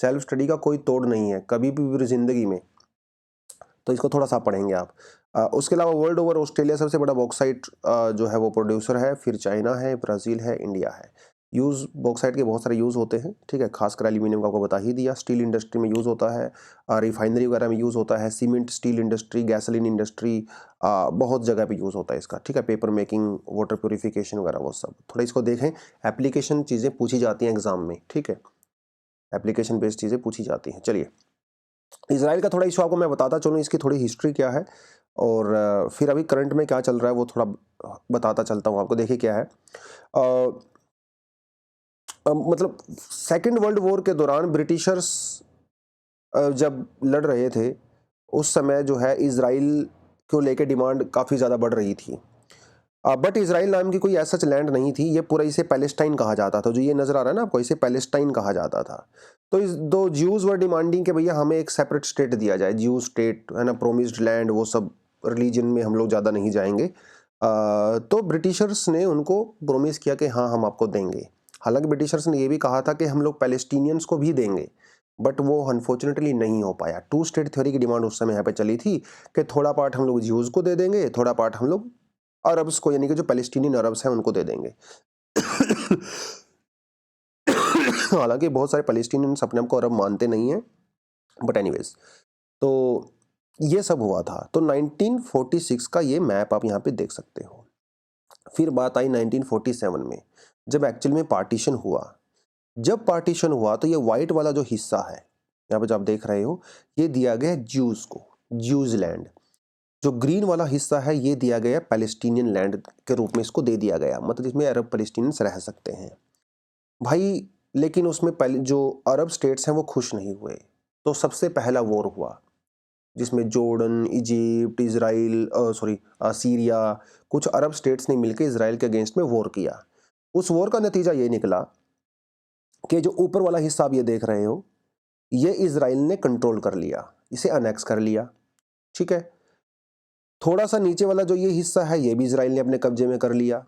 सेल्फ स्टडी का कोई तोड़ नहीं है कभी भी जिंदगी में, तो इसको थोड़ा सा पढ़ेंगे आप। उसके अलावा वर्ल्ड ओवर ऑस्ट्रेलिया सबसे बड़ा बॉक्साइट जो है वो प्रोड्यूसर है, फिर चाइना है, ब्राज़ील है, इंडिया है। यूज़ बॉक्साइट के बहुत सारे यूज़ होते हैं, ठीक है, खासकर एल्यूमिनियम का आपको बता ही दिया। स्टील इंडस्ट्री में यूज़ होता है, रिफाइनरी वगैरह में यूज़ होता है, cement steel industry, gasoline industry, बहुत जगह पे यूज़ होता है इसका, ठीक है, पेपर मेकिंग, वाटर प्योरीफिकेशन वगैरह वो सब। थोड़ा इसको देखें, एप्लीकेशन चीज़ें पूछी जाती हैं एग्जाम में, ठीक है, एप्लीकेशन बेस्ड चीज़ें पूछी जाती हैं। चलिए, इजराइल का थोड़ा इशू आपको मैं बताता चलूँ, इसकी थोड़ी हिस्ट्री क्या है और फिर अभी करंट में क्या चल रहा है वो थोड़ा बताता चलता हूँ आपको। देखिए क्या है, मतलब सेकेंड वर्ल्ड वॉर के दौरान ब्रिटिशर्स जब लड़ रहे थे उस समय जो है इजराइल को लेके डिमांड काफ़ी ज़्यादा बढ़ रही थी। बट इजराइल नाम की कोई ऐसा लैंड नहीं थी, ये पूरा इसे पैलेस्टाइन कहा जाता था। जो ये नज़र आ रहा है ना आपको, इसे पैलेस्टाइन कहा जाता था। तो इस दो ज्यूज़ वर डिमांडिंग कि भैया हमें एक सेपरेट स्टेट दिया जाए, ज्यू स्टेट है ना, प्रोमिस्ड लैंड, वो सब रिलीजन में हम लोग ज़्यादा नहीं जाएंगे। तो ब्रिटिशर्स ने उनको प्रोमिस किया कि हाँ हम आपको देंगे। हालांकि ब्रिटिशर्स ने ये भी कहा था कि हम लोग पैलेस्टीनियंस को भी देंगे, बट वो अनफॉर्चुनेटली नहीं हो पाया। टू स्टेट थ्योरी की डिमांड उस समय यहाँ पे चली थी कि थोड़ा पार्ट हम लोग ज्यूज़ को दे देंगे, थोड़ा पार्ट हम लोग अरब्स को, यानी कि जो पैलेस्टीनियन अरब्स हैं उनको दे देंगे। हालांकि बहुत सारे पैलेस्टीनियंस अपने आप को अरब मानते नहीं हैं, बट एनीवेज, तो ये सब हुआ था। तो 1946 का ये मैप आप यहाँ पे देख सकते हो। फिर बात आई 1947 में, जब एक्चुअल में पार्टीशन हुआ। जब पार्टीशन हुआ तो ये वाइट वाला जो हिस्सा है यहाँ पे जो आप देख रहे हो, ये दिया गया ज्यूज को, ज्यूज लैंड। जो ग्रीन वाला हिस्सा है ये दिया गया पैलेस्टीनियन लैंड के रूप में, इसको दे दिया गया, मतलब इसमें अरब पैलेस्टीनियंस रह सकते हैं भाई। लेकिन उसमें पहले जो अरब स्टेट्स हैं वो खुश नहीं हुए, तो सबसे पहला वॉर हुआ जिसमें जॉर्डन, इजिप्ट, इजराइल, सीरिया, कुछ अरब स्टेट्स ने मिलकर इजराइल के अगेंस्ट में वॉर किया। उस वॉर का नतीजा ये निकला कि जो ऊपर वाला हिस्सा आप ये देख रहे हो, ये इजराइल ने कंट्रोल कर लिया, इसे अनेक्स कर लिया, ठीक है। थोड़ा सा नीचे वाला जो ये हिस्सा है ये भी इजराइल ने अपने कब्जे में कर लिया।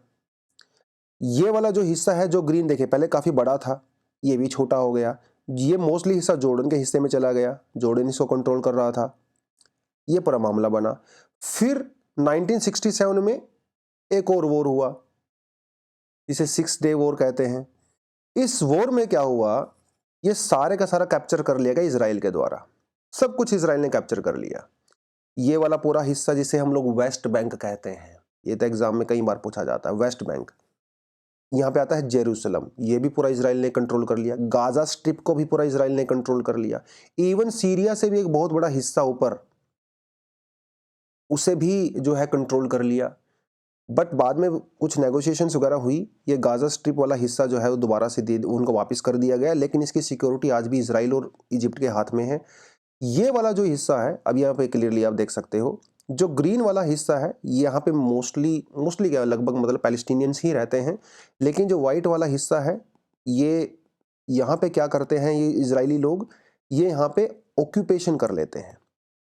ये वाला जो हिस्सा है जो ग्रीन देखे पहले काफी बड़ा था, ये भी छोटा हो गया। ये मोस्टली हिस्सा जॉर्डन के हिस्से में चला गया, जॉर्डन इसको कंट्रोल कर रहा था। ये पूरा मामला बना। फिर 1967 में एक और वॉर हुआ, इसे 6 डे वॉर कहते हैं। इस वॉर में क्या हुआ, ये सारे का सारा कैप्चर कर लिया गया इजराइल के द्वारा, सब कुछ इजराइल ने कैप्चर कर लिया। ये वाला पूरा हिस्सा जिसे हम लोग वेस्ट बैंक कहते हैं, ये तो एग्जाम में कई बार पूछा जाता है, वेस्ट बैंक। यहाँ पे आता है जेरूसलम, ये भी पूरा इजराइल ने कंट्रोल कर लिया। गाजा स्ट्रिप को भी पूरा इजराइल ने कंट्रोल कर लिया। इवन सीरिया से भी एक बहुत बड़ा हिस्सा ऊपर, उसे भी जो है कंट्रोल कर लिया। बट बाद में कुछ नेगोशिएशंस वगैरह हुई, ये गाजा स्ट्रिप वाला हिस्सा जो है वो दोबारा से उनको वापस कर दिया गया, लेकिन इसकी सिक्योरिटी आज भी इजराइल और इजिप्ट के हाथ में है। ये वाला जो हिस्सा है अब यहाँ पे क्लियरली आप देख सकते हो, जो ग्रीन वाला हिस्सा है यहाँ पे मोस्टली क्या लगभग मतलब पैलेस्टीनियंस ही रहते हैं। लेकिन जो वाइट वाला हिस्सा है ये यहाँ पे क्या करते हैं ये इजरायली लोग, ये यहाँ पे ऑक्यूपेशन कर लेते हैं,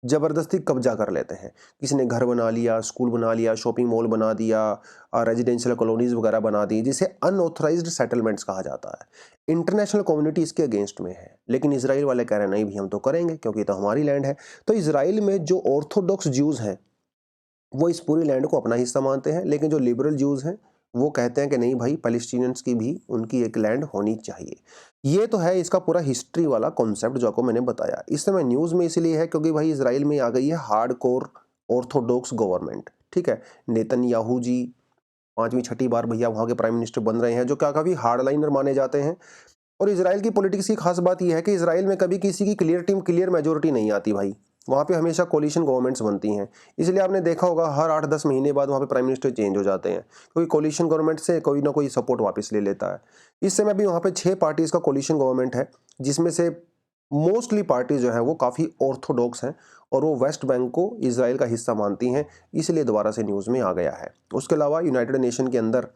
जबरदस्ती कब्जा कर लेते हैं। किसी ने घर बना लिया, स्कूल बना लिया, शॉपिंग मॉल बना दिया, रेजिडेंशियल कॉलोनीज वगैरह बना दी, जिसे अनऑथराइज्ड सेटलमेंट्स कहा जाता है। इंटरनेशनल कम्युनिटी इसके अगेंस्ट में है, लेकिन इजराइल वाले कह रहे हैं नहीं भी हम तो करेंगे क्योंकि तो हमारी लैंड है। तो इजराइल में जो ऑर्थोडॉक्स ज्यूज हैं वो इस पूरी लैंड को अपना हिस्सा मानते हैं, लेकिन जो लिबरल ज्यूज हैं वो कहते हैं कि नहीं भाई, पैलेस्टीनियंस की भी उनकी एक लैंड होनी चाहिए। ये तो है इसका पूरा हिस्ट्री वाला कॉन्सेप्ट जो आपको मैंने बताया। इस समय न्यूज़ में इसलिए है क्योंकि भाई इजराइल में आ गई है हार्डकोर ऑर्थोडॉक्स गवर्नमेंट, ठीक है। नेतन्याहू जी 5वीं 6ठी बार भैया वहाँ के प्राइम मिनिस्टर बन रहे हैं, जो क्या काफ़ी हार्डलाइनर माने जाते हैं। और इजराइल की पॉलिटिक्स की खास बात यह है कि इजराइल में कभी किसी की क्लियर टीम, क्लियर मेजोरिटी नहीं आती भाई, वहाँ पे हमेशा कोलिशन गवर्नमेंट्स बनती हैं। इसलिए आपने देखा होगा हर 8-10 महीने बाद वहाँ पे प्राइम मिनिस्टर चेंज हो जाते हैं, क्योंकि कोलिशन गवर्नमेंट से कोई ना कोई सपोर्ट वापस ले लेता है। इस समय भी वहाँ पे 6 पार्टीज का कोलिशन गवर्नमेंट है, जिसमें से मोस्टली पार्टी जो है वो काफ़ी ऑर्थोडॉक्स हैं और वो वेस्ट बैंक को इजराइल का हिस्सा मानती हैं, इसलिए दोबारा से न्यूज़ में आ गया है। उसके अलावा यूनाइटेड नेशन के अंदर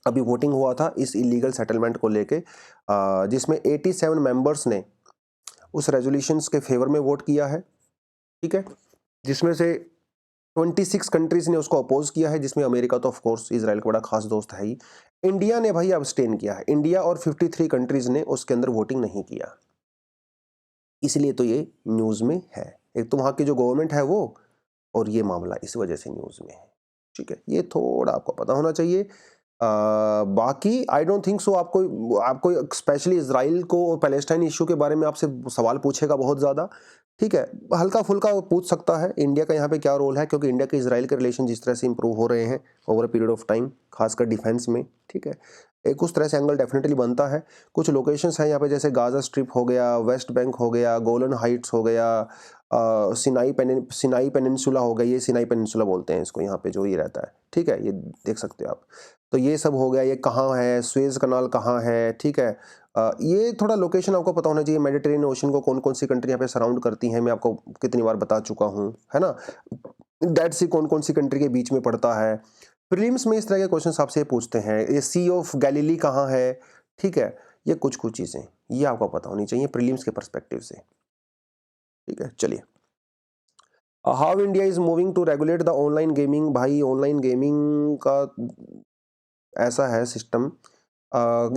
अभी वोटिंग हुआ था इस इलीगल सेटलमेंट को लेके, जिसमें 87 मेंबर्स ने उस रेजोल्यूशंस के फेवर में वोट किया है, ठीक है, जिसमें से 26 कंट्रीज ने उसको अपोज किया है, जिसमें अमेरिका तो ऑफ कोर्स इजराइल का बड़ा खास दोस्त है ही। इंडिया ने भाई अब्सटेन किया है, इंडिया और 53 कंट्रीज ने उसके अंदर वोटिंग नहीं किया, इसलिए तो ये न्यूज में है। एक तो वहां की जो गवर्नमेंट है वो, और ये मामला इस वजह से न्यूज में है, ठीक है, ये थोड़ा आपको पता होना चाहिए। बाकी आई डोंट थिंक सो आपको स्पेशली इजराइल को और पैलेस्टाइन इशू के बारे में आपसे सवाल पूछेगा बहुत ज़्यादा, ठीक है, हल्का फुल्का पूछ सकता है इंडिया का यहाँ पे क्या रोल है, क्योंकि इंडिया के इजराइल के रिलेशन जिस तरह से इंप्रूव हो रहे हैं over a period of time, खासकर डिफेंस में, ठीक है, एक उस तरह से एंगल डेफिनेटली बनता है। कुछ लोकेशंस हैं यहाँ पे, जैसे गाजा स्ट्रिप हो गया, वेस्ट बैंक हो गया, गोलन हाइट्स हो गया, सिनाई पेनिनसुला हो गया, ये सिनाई पेनिनसुला बोलते हैं इसको यहाँ पे जो ये रहता है, ठीक है, ये देख सकते हो आप। तो ये सब हो गया, ये कहाँ है, स्वेज कनाल कहाँ है, ठीक है, ये थोड़ा लोकेशन आपको पता होना चाहिए। मेडिटेरेनियन ओशन को कौन कौन सी कंट्री यहाँ पे सराउंड करती हैं, मैं आपको कितनी बार बता चुका हूँ, है ना। डेड सी कौन कौन सी कंट्री के बीच में पड़ता है। प्रीलिम्स में इस तरह के क्वेश्चन आपसे पूछते हैं, ये सी ऑफ गैलीली कहाँ है, ठीक है, ये कुछ कुछ चीज़ें ये आपको पता होनी चाहिए प्रीलिम्स के परस्पेक्टिव से, ठीक है। चलिए, how India is moving to regulate the online gaming. भाई ऑनलाइन गेमिंग का ऐसा है सिस्टम,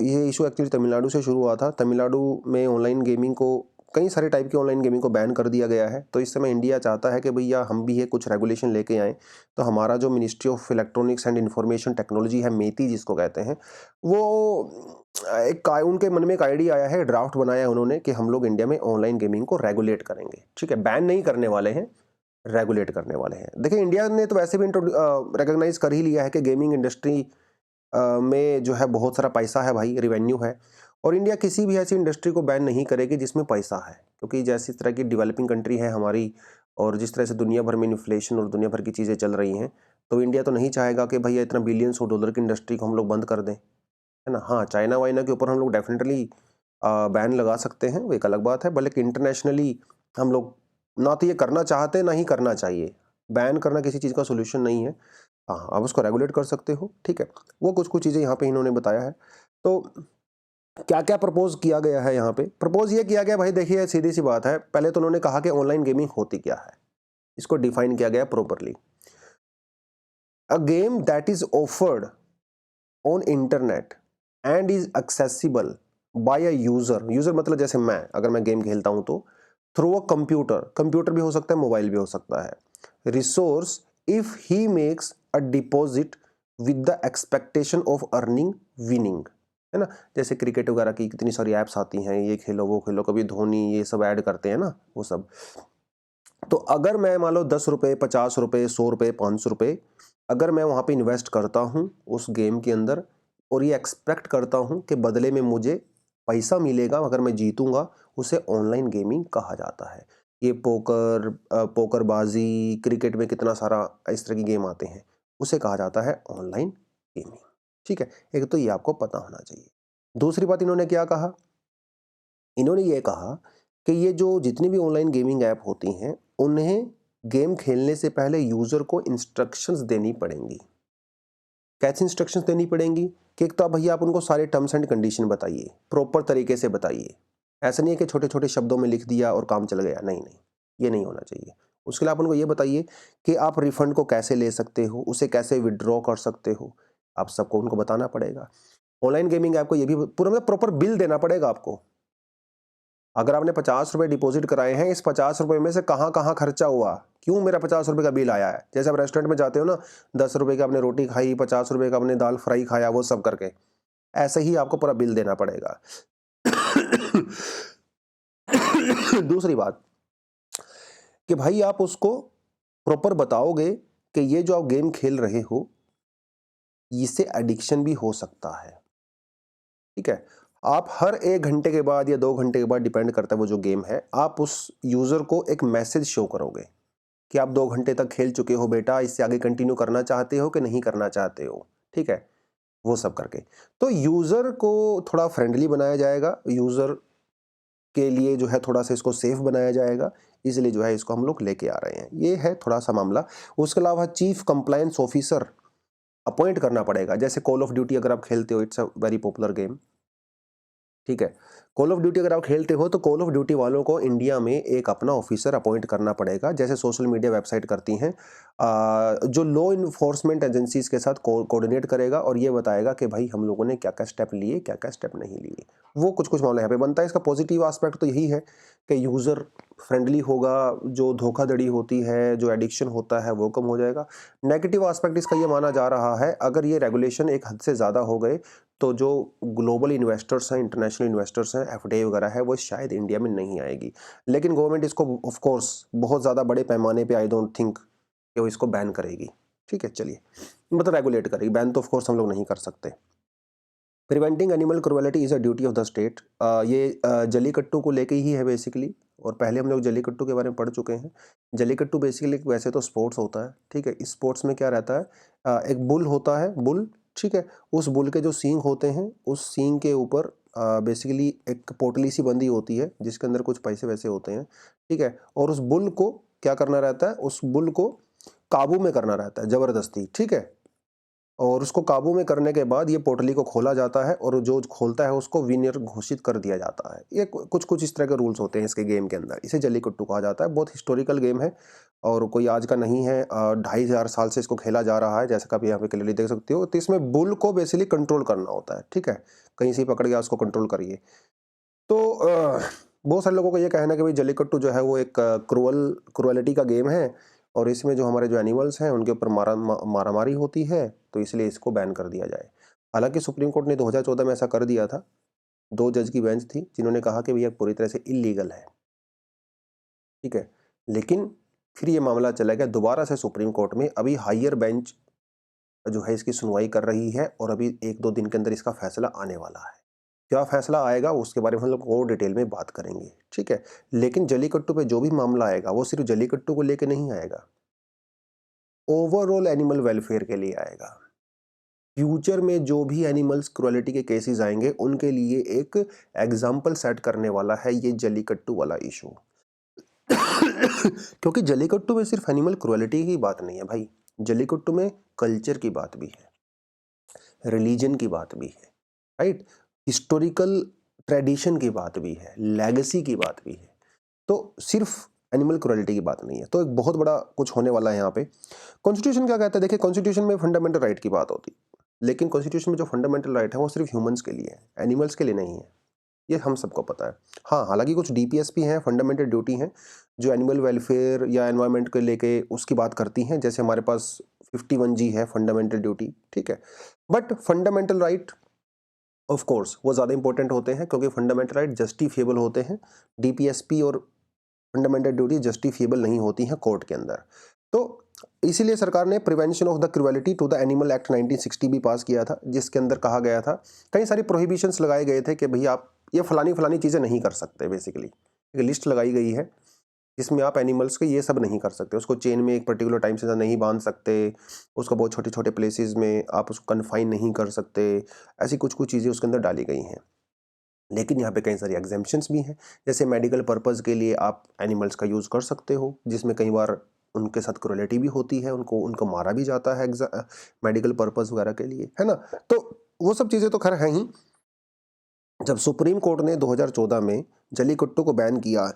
ये इशू एक्चुअली तमिलनाडु से शुरू हुआ था। तमिलनाडु में ऑनलाइन गेमिंग को, कई सारे टाइप की ऑनलाइन गेमिंग को बैन कर दिया गया है। तो इस समय इंडिया चाहता है कि भैया हम भी ये कुछ रेगुलेशन लेके आएँ। तो हमारा जो ministry of electronics and information technology है, मेटी जिसको कहते हैं, वो उनके मन में एक आइडिया आया है, ड्राफ्ट बनाया है उन्होंने कि हम लोग इंडिया में ऑनलाइन गेमिंग को रेगुलेट करेंगे, ठीक है, बैन नहीं करने वाले हैं, रेगुलेट करने वाले हैं। देखिए इंडिया ने तो वैसे भी रिकॉग्नाइज कर ही लिया है कि गेमिंग इंडस्ट्री में जो है बहुत सारा पैसा है भाई, रिवेन्यू है, और इंडिया किसी भी ऐसी इंडस्ट्री को बैन नहीं करेगी जिसमें पैसा है, क्योंकि जैसी तरह की डेवलपिंग कंट्री है हमारी, और जिस तरह से दुनिया भर में इन्फ्लेशन और दुनिया भर की चीज़ें चल रही हैं, तो इंडिया तो नहीं चाहेगा कि भैया इतना बिलियंस ऑफ डॉलर की इंडस्ट्री को हम लोग बंद कर दें, है ना। हाँ, चाइना वाइना के ऊपर हम लोग डेफिनेटली बैन लगा सकते हैं, वो एक अलग बात है, बल्कि इंटरनेशनली हम लोग ना तो ये करना चाहते ना ही करना चाहिए। बैन करना किसी चीज़ का सोल्यूशन नहीं है। हाँ, आप उसको रेगुलेट कर सकते हो, ठीक है। वो कुछ-कुछ चीज़ें यहाँ पे इन्होंने बताया है। तो क्या-क्या प्रपोज़ किया गया है यहाँ पे? प्रपोज़ ये किया गया भाई, देखिए सीधी-सी बात है। पहले तो उन्होंने कहा कि ऑनलाइन गेमिंग होती क्या है? इसको डिफाइन किया गया properly. A game that is offered on internet and is accessible bye a user. User मतलब जैसे मैं, अगर मैं गेम खेलता हूँ तो थ्रू अ कंप्यूटर भी हो सकता है, मोबाइल भी हो सकता है। Resource if he makes a deposit with the expectation of earning winning, है ना। जैसे क्रिकेट वगैरह की कितनी सारी ऐप्स आती हैं, ये खेलो वो खेलो, कभी धोनी ये सब ऐड करते हैं ना, वो सब। तो अगर मैं मान लो 10 रुपये, 50 रुपये, 100 रुपये, 500 रुपये अगर मैं वहाँ पे इन्वेस्ट करता हूँ उस गेम के अंदर, और ये एक्सपेक्ट करता हूँ कि बदले में मुझे पैसा मिलेगा अगर मैं जीतूंगा, उसे ऑनलाइन गेमिंग कहा जाता है। ये पोकरबाजी, क्रिकेट में कितना सारा इस तरह की गेम आते हैं, उसे कहा जाता है ऑनलाइन गेमिंग, ठीक है। एक तो ये आपको पता होना चाहिए। दूसरी बात इन्होंने क्या कहा, इन्होंने ये कहा कि ये जो जितनी भी ऑनलाइन गेमिंग ऐप होती हैं, उन्हें गेम खेलने से पहले यूज़र को इंस्ट्रक्शंस देनी पड़ेंगी। कैसी इंस्ट्रक्शंस देनी पड़ेंगी कि एक तो भैया आप उनको सारे टर्म्स एंड कंडीशन बताइए, प्रॉपर तरीके से बताइए। ऐसा नहीं है कि छोटे-छोटे शब्दों में लिख दिया और काम चल गया, नहीं, नहीं, ये नहीं होना चाहिए। उसके लिए आप उनको ये बताइए कि आप रिफंड को कैसे ले सकते हो, उसे कैसे विथड्रॉ कर सकते हो, आप सबको उनको बताना पड़ेगा। ऑनलाइन गेमिंग ऐप को ये भी पूरा मतलब प्रॉपर बिल देना पड़ेगा आपको। अगर आपने 50 रुपए डिपॉजिट कराए हैं, इस 50 रुपए में से कहाँ-कहाँ खर्चा हुआ? क्यों मेरा 50 रुपए का बिल आया है? जैसे आप रेस्टोरेंट में जाते हो ना, 10 रुपए की आपने रोटी खाई, 50 रुपए का आपने दाल फ्राई खाया, वो सब करके। ऐसे ही आपको पूरा बिल देना पड़ेगा। दूसरी बात कि भाई आप उसको प्रॉपर बताओगे कि ये जो आप गेम खेल रहे हो, इससे एडिक्शन भी हो सकता है, ठीक है? आप हर 1 घंटे के बाद या 2 घंटे के बाद, डिपेंड करता है वो जो गेम है, आप उस यूज़र को एक मैसेज शो करोगे कि आप 2 घंटे तक खेल चुके हो बेटा, इससे आगे कंटिन्यू करना चाहते हो कि नहीं करना चाहते हो, ठीक है? वो सब करके। तो यूज़र को थोड़ा फ्रेंडली बनाया जाएगा, यूज़र के लिए जो है थोड़ा-सा इसको सेफ बनाया जाएगा, इसलिए जो है इसको हम लोग लेके आ रहे हैं। ये है थोड़ा-सा मामला। उसके अलावा चीफ कंप्लायंस ऑफिसर अपॉइंट करना पड़ेगा। जैसे कॉल ऑफ ड्यूटी अगर आप खेलते हो, it's a very popular game, ठीक है। कॉल ऑफ ड्यूटी अगर आप खेलते हो तो कॉल ऑफ ड्यूटी वालों को इंडिया में एक अपना ऑफिसर अपॉइंट करना पड़ेगा, जैसे सोशल मीडिया वेबसाइट करती हैं, जो लॉ इन्फोर्समेंट एजेंसीज के साथ कोऑर्डिनेट करेगा और ये बताएगा कि भाई हम लोगों ने क्या क्या स्टेप लिए, क्या क्या स्टेप नहीं लिए। वो कुछ कुछ मामला यहाँ पे बनता है। इसका पॉजिटिव एस्पेक्ट तो यही है कि यूज़र फ्रेंडली होगा, जो धोखाधड़ी होती है, जो एडिक्शन होता है वो कम हो जाएगा। नेगेटिव एस्पेक्ट इसका ये माना जा रहा है, अगर ये रेगुलेशन एक हद से ज़्यादा हो गए तो जो ग्लोबल इन्वेस्टर्स हैं, इंटरनेशनल इन्वेस्टर्स हैं, एफडीआई वगैरह है, वो शायद इंडिया में नहीं आएगी। लेकिन गवर्नमेंट इसको ऑफ कोर्स बहुत ज़्यादा बड़े पैमाने पे आई डोंट थिंक कि वो इसको बैन करेगी। ठीक है, चलिए, मतलब रेगुलेट करेगी, बैन तो ऑफ कोर्स हम लोग नहीं कर सकते। Preventing animal cruelty is a duty of the state. ये जल्लीकट्टू को लेके ही है बेसिकली, और पहले हम लोग जल्लीकट्टू के बारे में पढ़ चुके हैं। जल्लीकट्टू बेसिकली वैसे तो स्पोर्ट्स होता है, ठीक है। इस स्पोर्ट्स में क्या रहता है, एक बुल होता है, बुल, ठीक है। उस बुल के जो सींग होते हैं, उस सींग के ऊपर बेसिकली एक पोटली सी बंधी होती है जिसके अंदर कुछ पैसे वैसे होते हैं, ठीक है। और उस बुल को क्या करना रहता है, उस बुल को काबू में करना रहता है ज़बरदस्ती, ठीक है। और उसको काबू में करने के बाद ये पोटली को खोला जाता है और जो खोलता है उसको विनर घोषित कर दिया जाता है। ये कुछ कुछ इस तरह के रूल्स होते हैं इसके गेम के अंदर। इसे जल्लीकट्टू कहा जाता है। बहुत हिस्टोरिकल गेम है और कोई आज का नहीं है। 2500 साल से इसको खेला जा रहा है, जैसा कि आप यहाँ पे क्लियरली देख सकते हो। तो इसमें बुल को बेसिकली कंट्रोल करना होता है, ठीक है। कहीं से पकड़ गया उसको कंट्रोल करिए। तो बहुत सारे लोगों का ये कहना है कि भाई जल्लीकट्टू जो है वो एक क्रुएलिटी का गेम है और इसमें जो हमारे जो एनिमल्स हैं उनके ऊपर मारामारी होती है, तो इसलिए इसको बैन कर दिया जाए। हालांकि सुप्रीम कोर्ट ने 2014 में ऐसा कर दिया था। 2 जज की बेंच थी जिन्होंने कहा कि भैया पूरी तरह से इलीगल है, ठीक है। लेकिन फिर ये मामला चला गया दोबारा से सुप्रीम कोर्ट में। अभी हायर बेंच जो है इसकी सुनवाई कर रही है और अभी 1-2 दिन के अंदर इसका फैसला आने वाला है। क्या फैसला आएगा उसके बारे में हम लोग और डिटेल में बात करेंगे, ठीक है। लेकिन जल्लीकट्टू पे जो भी मामला आएगा वो सिर्फ जल्लीकट्टू को लेके नहीं आएगा, ओवरऑल एनिमल वेलफेयर के लिए आएगा। फ्यूचर में जो भी एनिमल्स क्रुएलिटी के केसेस आएंगे उनके लिए एक एग्जाम्पल सेट करने वाला है ये जल्लीकट्टू वाला इशू। क्योंकि जल्लीकट्टू में सिर्फ एनिमल क्रुएलिटी की बात नहीं है भाई, जल्लीकट्टू में कल्चर की बात भी है, रिलीजन की बात भी है, राइट, हिस्टोरिकल ट्रेडिशन की बात भी है, लेगेसी की बात भी है। तो सिर्फ एनिमल क्रुएलिटी की बात नहीं है। तो एक बहुत बड़ा कुछ होने वाला है यहाँ पे। कॉन्स्टिट्यूशन क्या कहता है, देखिए कॉन्स्टिट्यूशन में फंडामेंटल राइट की बात होती है, लेकिन कॉन्स्टिट्यूशन में जो फंडामेंटल राइट है वो सिर्फ ह्यूमंस के लिए है, एनिमल्स के लिए नहीं है। ये हम सबको पता है। हाँ, हालांकि कुछ डीपीएस भी हैं, फंडामेंटल ड्यूटी हैं, जो एनिमल वेलफेयर या एनवायरनमेंट को लेके उसकी बात करती हैं। जैसे हमारे पास 51G है फंडामेंटल ड्यूटी, ठीक है। But fundamental right of course वो ज़्यादा इंपॉर्टेंट होते हैं क्योंकि फंडामेंटल राइट जस्टिफिएबल होते हैं। डीपीएसपी और फंडामेंटल ड्यूटी जस्टिफिएबल नहीं होती हैं कोर्ट के अंदर। तो इसीलिए सरकार ने prevention of the cruelty to the animal act 1960 भी पास किया था, जिसके अंदर कहा गया था, कई सारी प्रोहिबिशंस लगाए गए थे कि भैया आप ये फलानी फलानी चीज़ें नहीं कर सकते। बेसिकली एक लिस्ट लगाई गई है जिसमें आप एनिमल्स के ये सब नहीं कर सकते। उसको चेन में एक पर्टिकुलर टाइम से ज़्यादा नहीं बांध सकते, उसको बहुत छोटे छोटे प्लेसेस में आप उसको कन्फाइन नहीं कर सकते। ऐसी कुछ कुछ चीज़ें उसके अंदर डाली गई हैं। लेकिन यहाँ पे कई सारी एग्जेम्पशंस भी हैं, जैसे मेडिकल पर्पज़ के लिए आप एनिमल्स का यूज़ कर सकते हो, जिसमें कई बार उनके साथ क्रुएलिटी भी होती है, उनको मारा भी जाता है मेडिकल पर्पज़ वगैरह के लिए, है ना। तो वो सब चीज़ें तो खैर हैं ही। जब सुप्रीम कोर्ट ने 2014 में जल्लीकट्टू को बैन किया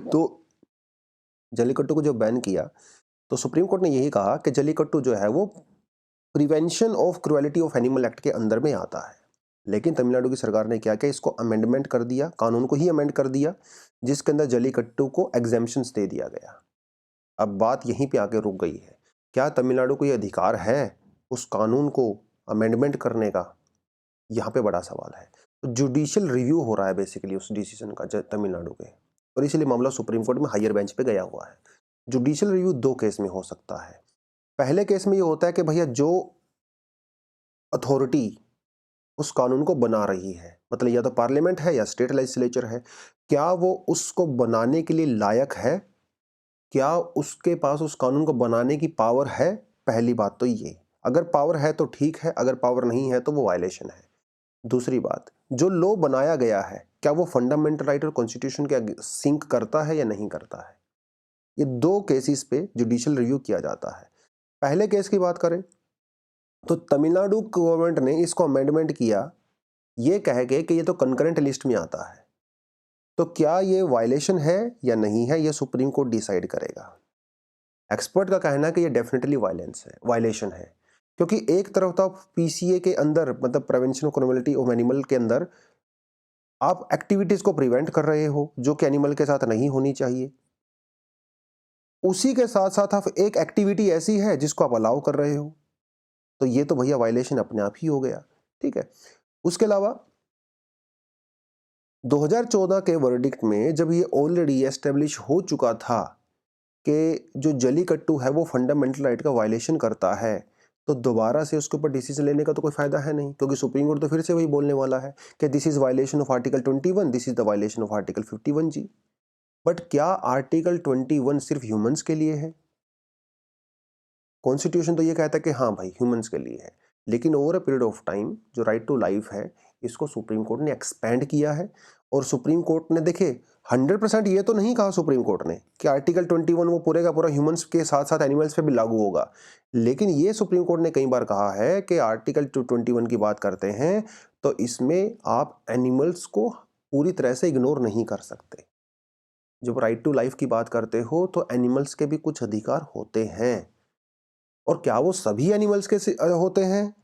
तो जल्लीकट्टू को जो बैन किया तो सुप्रीम कोर्ट ने यही कहा कि जल्लीकट्टू जो है वो prevention of cruelty of animal act के अंदर में आता है। लेकिन तमिलनाडु की सरकार ने क्या किया, इसको अमेंडमेंट कर दिया, कानून को ही अमेंड कर दिया, जिसके अंदर जल्लीकट्टू को एग्जेम्पशंस दे दिया गया। अब बात यहीं पे आके रुक गई है, क्या तमिलनाडु को ये अधिकार है उस कानून को अमेंडमेंट करने का? यहाँ पे बड़ा सवाल है। तो जुडिशियल रिव्यू हो रहा है बेसिकली उस डिसीजन का तमिलनाडु के, और इसलिए मामला सुप्रीम कोर्ट में हायर बेंच पे गया हुआ है। जुडिशियल रिव्यू 2 केस में हो सकता है। पहले केस में ये होता है कि भैया जो अथॉरिटी उस कानून को बना रही है, मतलब या तो पार्लियामेंट है या स्टेट लेजिस्लेचर है, क्या वो उसको बनाने के लिए लायक है? क्या उसके पास उस कानून को बनाने की पावर है? पहली बात तो ये, अगर पावर है तो ठीक है, अगर पावर नहीं है तो वो वायलेशन है। दूसरी बात, जो लॉ बनाया गया है क्या वो फंडामेंटल राइट और कॉन्स्टिट्यूशन के सिंक करता है या नहीं करता है? ये 2 केसेस पे जुडिशियल रिव्यू किया जाता है। पहले केस की बात करें तो तमिलनाडु गवर्नमेंट ने इसको अमेंडमेंट किया ये कह के कि ये तो कंकरेंट लिस्ट में आता है, तो क्या ये वायलेशन है या नहीं है, ये सुप्रीम कोर्ट डिसाइड करेगा। एक्सपर्ट का कहना है कि ये डेफिनेटली वायलेशन है, क्योंकि एक तरफ तो पीसीए के अंदर मतलब prevention of criminality of animal के अंदर आप एक्टिविटीज को प्रिवेंट कर रहे हो जो कि एनिमल के साथ नहीं होनी चाहिए, उसी के साथ साथ आप एक एक्टिविटी ऐसी है जिसको आप अलाउ कर रहे हो, तो ये तो भैया वायलेशन अपने आप ही हो गया। ठीक है, उसके अलावा 2014 के वर्डिक्ट में जब ये ऑलरेडी एस्टेब्लिश हो चुका था कि जो जलीकट्टू है वो फंडामेंटल राइट का वायलेशन करता है, तो दोबारा से उसके ऊपर डिसीजन लेने का तो कोई फायदा है नहीं, क्योंकि सुप्रीम कोर्ट तो फिर से वही बोलने वाला है कि this is violation of article 21, this is the violation of article 51G। But क्या आर्टिकल 21 सिर्फ ह्यूमंस के लिए है? कॉन्स्टिट्यूशन तो ये कहता है कि हाँ भाई ह्यूमंस के लिए है, लेकिन over a period of time जो राइट टू लाइफ है इसको सुप्रीम कोर्ट ने एक्सपेंड किया है। और सुप्रीम कोर्ट ने देखे 100% ये तो नहीं कहा सुप्रीम कोर्ट ने कि आर्टिकल 21 वो पूरे का पूरा ह्यूमंस के साथ साथ एनिमल्स पे भी लागू होगा, लेकिन ये सुप्रीम कोर्ट ने कई बार कहा है कि आर्टिकल 21 की बात करते हैं तो इसमें आप एनिमल्स को पूरी तरह से इग्नोर नहीं कर सकते। जब राइट टू लाइफ की बात करते हो तो एनिमल्स के भी कुछ अधिकार होते हैं, और क्या वो सभी एनिमल्स के होते हैं,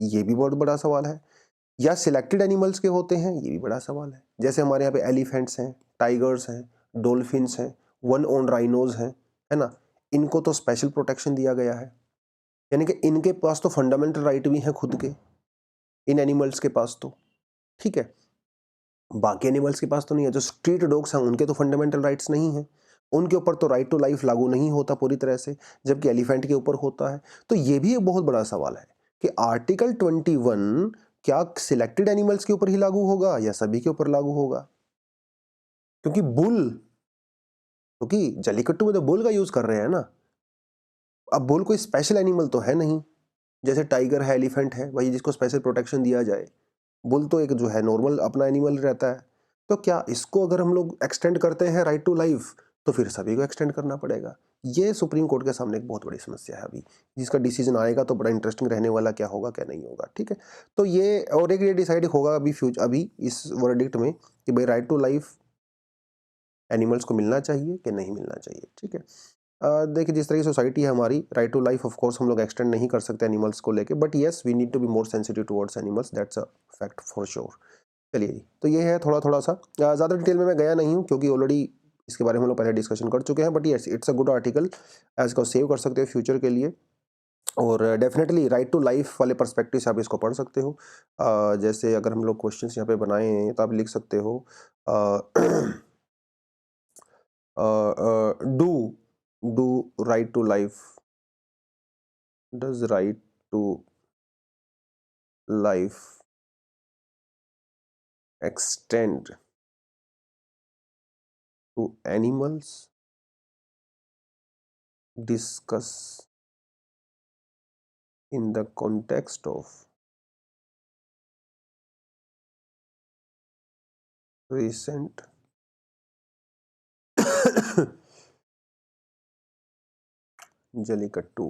ये भी बहुत बड़ा सवाल है, या सिलेक्टेड एनिमल्स के होते हैं, ये भी बड़ा सवाल है। जैसे हमारे यहाँ पे एलिफेंट्स हैं, टाइगर्स हैं, डॉल्फिन्स हैं, वन ओन राइनोज हैं, है ना, इनको तो स्पेशल प्रोटेक्शन दिया गया है, यानी कि इनके पास तो फंडामेंटल राइट भी हैं खुद के, इन एनिमल्स के पास तो। ठीक है, बाकी एनिमल्स के पास तो नहीं है। जो स्ट्रीट डॉग्स हैं उनके तो फंडामेंटल राइट्स नहीं हैं, उनके ऊपर तो राइट टू लाइफ लागू नहीं होता पूरी तरह से, जबकि एलिफेंट के ऊपर होता है। तो ये भी एक बहुत बड़ा सवाल है कि आर्टिकल 21 क्या सिलेक्टेड एनिमल्स के ऊपर ही लागू होगा या सभी के ऊपर लागू होगा, क्योंकि जलीकट्टू में तो बुल का यूज कर रहे हैं ना। अब बुल कोई स्पेशल एनिमल तो है नहीं, जैसे टाइगर है, एलिफेंट है, वही जिसको स्पेशल प्रोटेक्शन दिया जाए। बुल तो एक जो है नॉर्मल अपना एनिमल रहता है। तो क्या इसको अगर हम लोग एक्सटेंड करते हैं राइट टू लाइफ तो फिर सभी को एक्सटेंड करना पड़ेगा। ये सुप्रीम कोर्ट के सामने एक बहुत बड़ी समस्या है अभी, जिसका डिसीजन आएगा तो बड़ा इंटरेस्टिंग रहने वाला, क्या होगा क्या नहीं होगा। ठीक है, तो ये और एक ये डिसाइड होगा अभी इस वर्डिक्ट में कि भाई राइट टू लाइफ एनिमल्स को मिलना चाहिए कि नहीं मिलना चाहिए। ठीक है, देखिए जिस तरह की सोसाइटी है हमारी, right to life of course हम लोग एक्सटेंड नहीं कर सकते एनिमल्स को लेके, but yes we need to be more sensitive towards animals, that's a fact for sure. चलिए जी, तो ये है थोड़ा सा, ज़्यादा डिटेल में मैं गया नहीं हूँ क्योंकि ऑलरेडी इसके बारे में हम लोग पहले डिस्कशन कर चुके हैं, but yes it's a good article, एज को सेव कर सकते हो फ्यूचर के लिए। और डेफिनेटली राइट टू लाइफ वाले पर्सपेक्टिव से आप इसको पढ़ सकते हो। जैसे अगर हम लोग क्वेश्चंस यहाँ पे बनाए हैं तो आप लिख सकते हो do right to life, does right to life extend to animals, discuss in the context of recent Jallikattu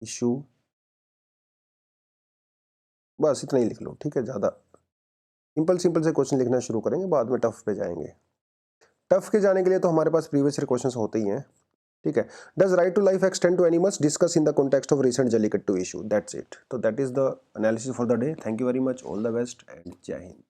issue. बस इतना ही लिख लो, ठीक है, ज़्यादा सिंपल से क्वेश्चन लिखना शुरू करेंगे, बाद में टफ पे जाएंगे। टफ के जाने के लिए तो हमारे पास प्रीवियस ईयर क्वेश्चंस होते ही हैं। ठीक है, does right to life extend to animals, discuss in the context of recent Jallikattu issue, that's it. तो that is the analysis for the day. Thank you very much, all the best and Jai Hind.